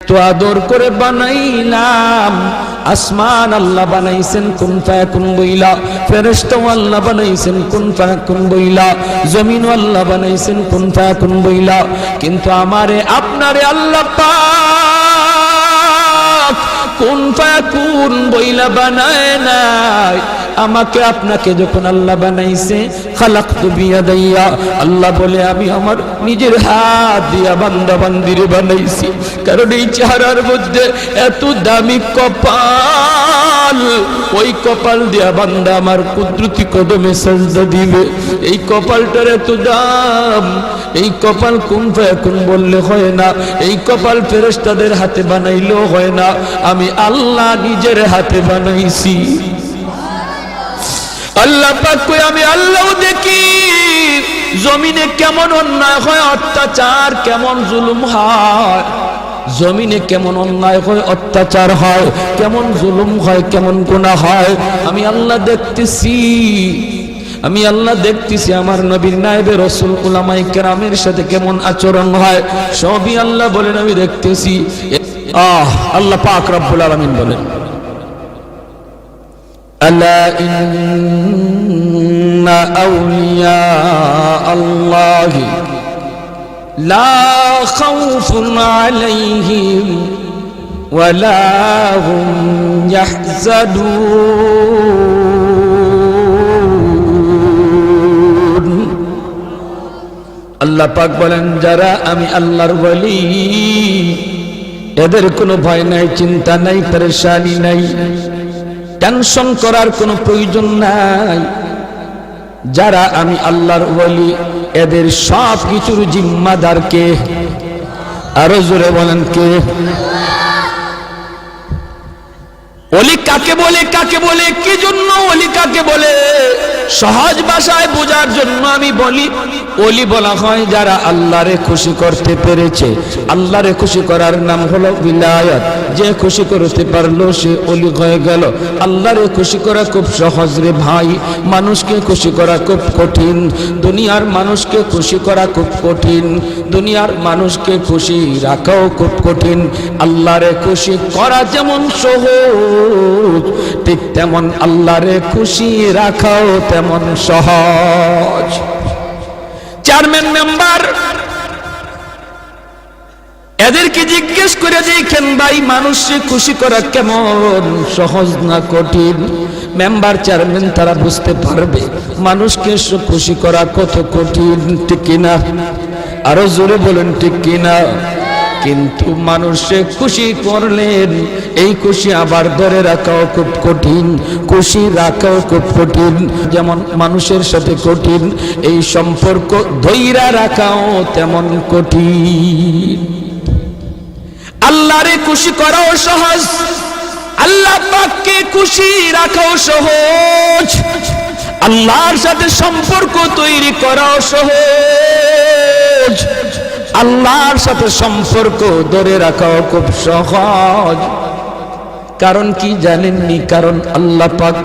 তো আদর করে বানাইলাম। আসমান আল্লাহ বানাইছেন কুন ফায়াকুন বইলা, ফেরেশতা আল্লাহ বানাইছেন কুন ফায়াকুন বইলা, জমিন আল্লাহ বানাইছেন কুন ফায়াকুন বইলা। কিন্তু আমারে আপনারে আল্লাহ পাক কুন ফায়াকুন বইলা বানায় নাই। আমাকে আপনাকে যখন আল্লাহ বানাইছে, খালাকতু বিয়াদাইয়া, আল্লাহ বলে আমি আমার নিজের হাত দিয়া বান্দা বান্দিরে বানাইছি। কারণ এই চেহারার মধ্যে এত দামি কপাল, ওই কপাল দিয়া বান্দা আমার কুদরতি কদমে সাজদা দিবে। এই কপালটার এত দাম। এই কপাল কুন ফায়াকুন বললে হয় না, এই কপাল ফেরেশতাদের হাতে বানাইলেও হয় না, আমি আল্লাহ নিজের হাতে বানাইছি। আল্লাহ পাক কই আমি আল্লাহ দেখি জমিনে কেমন অন্যায় হয়, অত্যাচার কেমন জুলুম হয়, জমিনে কেমন অন্যায় হয়, অত্যাচার হয়, কেমন জুলুম হয়, কেমন গুনাহ হয়, আমি আল্লাহ দেখতেছি। আমি আল্লাহ দেখতেছি আমার নবীর নায়েবে রাসূল উলামায়ে কেরামের সাথে কেমন আচরণ হয়, সবই আল্লাহ বলেন আমি দেখতেছি। আল্লাহ পাক রব্বুল আলামিন বলেন, আলা ইন্না আউলিয়া আল্লাহি লা খাউফুন আলাইহিম ওয়ালা হুম ইয়াহজানুন। আল্লাহ পাক বলেন যারা আমি আল্লাহর ওয়ালি, এদের কোনো ভয় নাই, চিন্তা নাই, পেরেশানি নাই, টেনশন করার কোনো প্রয়োজন নাই। যারা আমি আল্লাহর ওয়ালি, এদের সব কিছুর জিম্মাদার কে? আরো জোরে বলেন কে? ওলি কাকে বলে, কাকে বলে, কি জন্য ওলি কাকে বলে? সহজ ভাষায় বোঝার জন্য আমি বলি, ওলি বলা হয় যারা আল্লাহরে খুশি করতে পেরেছে। আল্লাহরে খুশি করার নাম হলো বিলায়াত। যে খুশি করতে পারলো সে ওলি হয়ে গেল। আল্লাহরে খুশি করা খুব সহজ রে ভাই, মানুষকে খুশি করা খুব কঠিন। দুনিয়ার মানুষকে খুশি করা খুব কঠিন, দুনিয়ার মানুষকে খুশি রাখাও খুব কঠিন। আল্লাহরে খুশি করা যেমন সহজ, ঠিক তেমন আল্লাহরে খুশি রাখাও তেমন সহজ। চেয়ারম্যান মেম্বার এদেরকে জিজ্ঞেস করে দেখেন ভাই, মানুষকে খুশি করা কেমন সহজ না কঠিন? মেম্বার চেয়ারম্যান তারা বুঝতে পারবে মানুষকে খুশি করা কত কঠিন, ঠিক কিনা? আরো জোরে বলেন ঠিক কিনা? কিন্তু মানুষে খুশি করলেন, এই খুশি আবার ধরে রাখাও খুব কঠিন, খুশি রাখাও খুব কঠিন। যেমন মানুষের সাথে কঠিন, এই সম্পর্ক ধৈর্য রাখাও তেমন কঠিন। আল্লাহরে খুশি করাও সহজ, আল্লাহ পাককে খুশি রাখাও সহজ, আল্লাহর সাথে সম্পর্ক তৈরি করাও সহজ, আল্লাহর সাথে সম্পর্ক ধরে রাখাও খুব সহজ। কারণ কি জানেননি? কারণ আল্লাহ পাক